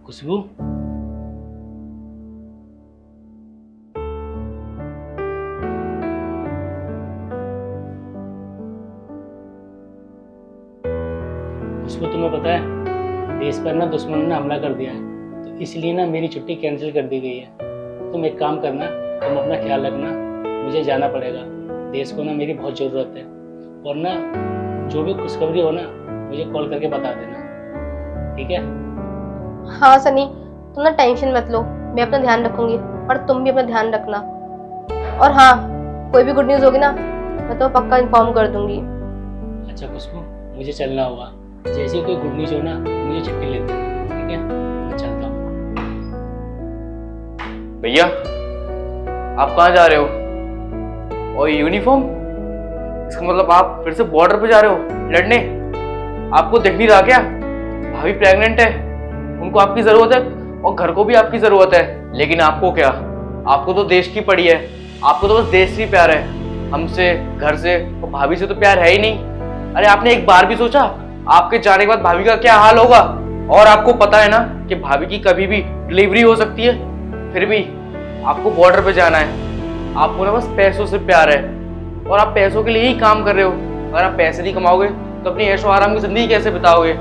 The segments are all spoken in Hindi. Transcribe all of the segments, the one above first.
खुशबू, खुशबू तुम्हें पता है देश पर ना दुश्मनों ने हमला कर दिया है, तो इसलिए ना मेरी छुट्टी कैंसिल कर दी गई है। तुम एक काम करना, तुम अपना ख्याल रखना, मुझे जाना पड़ेगा। देश को ना मेरी बहुत ज़रूरत है। और ना जो भी खुशखबरी हो ना मुझे कॉल करके बता देना, ठीक है? हाँ सनी, तुम ना टेंशन मत लो, मैं अपना ध्यान रखूंगी और तुम भी अपना ध्यान रखना। और हाँ, कोई भी गुड न्यूज़ होगी ना मैं तो पक्का इन्फॉर्म कर दूंगी। अच्छा खुशबू, मुझे चलना होगा। जैसे कोई गुड न्यूज़ हो ना मुझे छुट्टी ले देना, ठीक है? मैं चलता हूँ। भैया आप कहाँ जा रहे हो? और यूनिफॉर्म, इसका मतलब आप फिर से बॉर्डर पे जा रहे हो लड़ने? आपको दिख नहीं रहा क्या? भाभी प्रेग्नेंट है, उनको आपकी जरूरत है और घर को भी आपकी जरूरत है। लेकिन आपको क्या, आपको तो देश की पड़ी है, आपको तो बस देश से ही प्यार है। हमसे, घर से और भाभी से तो प्यार है ही नहीं। अरे आपने एक बार भी सोचा आपके जाने के बाद भाभी का क्या हाल होगा? और आपको पता है ना कि भाभी की कभी भी डिलीवरी हो सकती है, फिर भी आपको बॉर्डर पे जाना है। आपको ना बस पैसों से प्यार है और आप पैसों के लिए ही काम कर रहे हो। अगर आप पैसे नहीं कमाओगे तो अपनी ऐशो आराम की जिंदगी कैसे बिताओगे?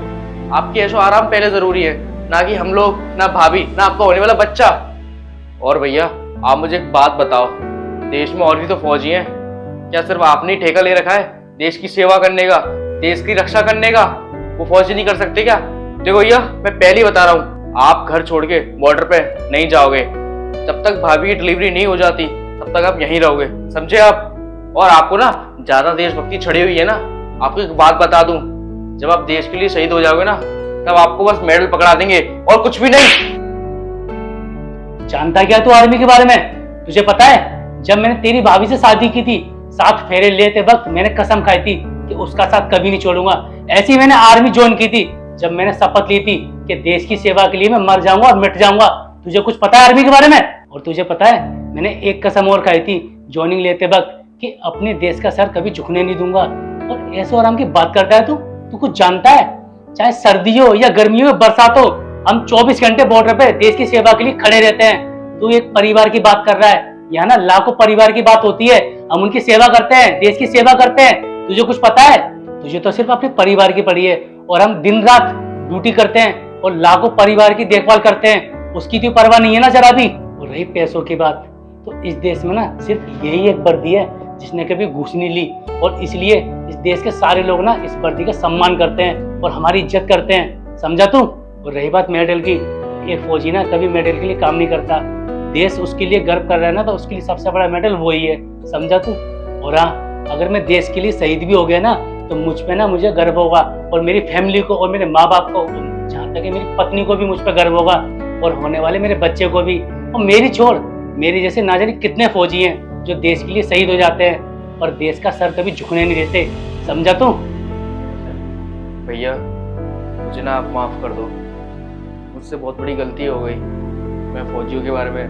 आपकी ऐशो आराम पहले जरूरी है, ना कि हम लोग, ना भाभी, ना आपका होने वाला बच्चा। और भैया आप मुझे एक बात बताओ, देश में और भी तो फौजी हैं, क्या सिर्फ आपने ही ठेका ले रखा है देश की सेवा करने का, देश की रक्षा करने का? वो फौजी नहीं कर सकते क्या? देखो भैया मैं पहले ही बता रहा हूँ, आप घर छोड़ के बॉर्डर पे नहीं जाओगे। जब तक भाभी की डिलीवरी नहीं हो जाती तब तक आप यहीं रहोगे, समझे आप? और आपको ना ज्यादा देशभक्ति छड़ी हुई है ना, आपको एक बात बता दूं, जब आप देश के लिए शहीद हो जाओगे ना तब आपको बस मेडल पकड़ा देंगे और कुछ भी नहीं। जानता क्या तू आर्मी के बारे में? तुझे पता है जब मैंने तेरी भाभी से शादी की थी, 7 फेरे लेते वक्त मैंने कसम खाई थी कि उसका साथ कभी नहीं छोड़ूंगा। ऐसी मैंने आर्मी ज्वाइन की थी जब मैंने शपथ ली थी कि देश की सेवा के लिए मैं मर जाऊंगा और मिट जाऊंगा। तुझे कुछ पता है आर्मी के बारे में? और तुझे पता है मैंने एक कसम और खाई थी ज्वाइनिंग लेते वक्त कि अपने देश का सर कभी झुकने नहीं दूंगा। और ऐसे आराम की बात करता है तू कुछ जानता है? चाहे सर्दी हो या गर्मी हो, बरसात हो, हम 24 घंटे बॉर्डर पे देश की सेवा के लिए खड़े रहते हैं। तू एक परिवार की बात कर रहा है, यहाँ ना लाखों परिवार की बात होती है। हम उनकी सेवा करते हैं, देश की सेवा करते हैं। तुझे कुछ पता है? तुझे तो सिर्फ अपने परिवार की पड़ी है और हम दिन रात ड्यूटी करते हैं और लाखों परिवार की देखभाल करते हैं। उसकी तो परवाह नहीं है ना जरा भी। और रही पैसों की बात, तो इस देश में ना सिर्फ यही एक वर्दी है जिसने कभी घूस नहीं ली, और इसलिए इस देश के सारे लोग ना इस वर्दी का सम्मान करते हैं और हमारी इज्जत करते हैं, समझा तू? और रही बात मेडल की, एक फौजी ना कभी मेडल के लिए काम नहीं करता। देश उसके लिए गर्व कर रहा है ना, तो उसके लिए सबसे बड़ा मेडल वही है, समझा तू? और हाँ, अगर मैं देश के लिए शहीद भी हो गया ना तो मुझ पे ना मुझे गर्व होगा, और मेरी फैमिली को और मेरे माँ बाप को, जहाँ तक कि मेरी पत्नी को भी मुझ पर गर्व होगा, और होने वाले मेरे बच्चे को भी। और मेरी छोड़, मेरे जैसे ना जाने कितने फौजी हैं जो देश के लिए शहीद हो जाते हैं और देश का सर कभी झुकने नहीं देते, समझा तू? भैया मुझे ना आप माफ कर दो, मुझसे बहुत बड़ी गलती हो गई। मैं फौजियों के बारे में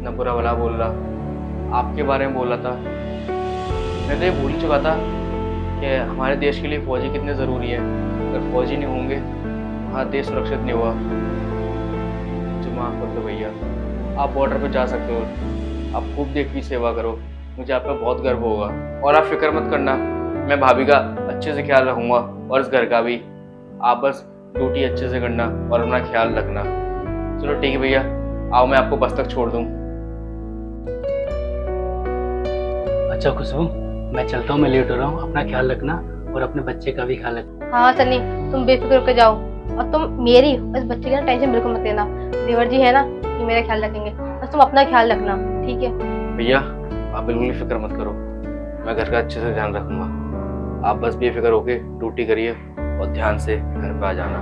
न बुरा भला बोल रहा, आपके बारे में बोल रहा था। मैं तो ये भूल चुका था कि हमारे देश के लिए फौजी कितने ज़रूरी है। अगर फौजी नहीं होंगे हमारा देश सुरक्षित नहीं हुआ। मुझे माफ़ कर दो भैया, आप बॉर्डर पर जा सकते हो, आप खूब देश की सेवा करो, मुझे आप पर बहुत गर्व होगा। और आप फिक्र मत करना, मैं भाभी का अच्छे से ख्याल रखूँगा और इस घर का भी। आप बस ड्यूटी अच्छे से करना और अपना ख्याल रखना। चलो ठीक है भैया, आओ मैं आपको बस तक छोड़ दूँ। अच्छा खुशबू, मैं चलता हूँ, मैं लेट हो रहा हूँ। अपना ख्याल रखना और अपने बच्चे का भी ख्याल रखना। हाँ सनी, तुम बेफिक्र होकर जाओ, और तुम मेरी इस बच्चे की ना टेंशन बिल्कुल मत लेना। देवर जी है ना, ये मेरा ख्याल रखेंगे, बस तुम अपना ख्याल रखना, ठीक है? भैया आप बिल्कुल भी फिक्र मत करो, मैं घर का अच्छे से ध्यान रखूँगा। आप बस बेफिक्र होके ड्यूटी करिए और ध्यान से घर पे आ जाना।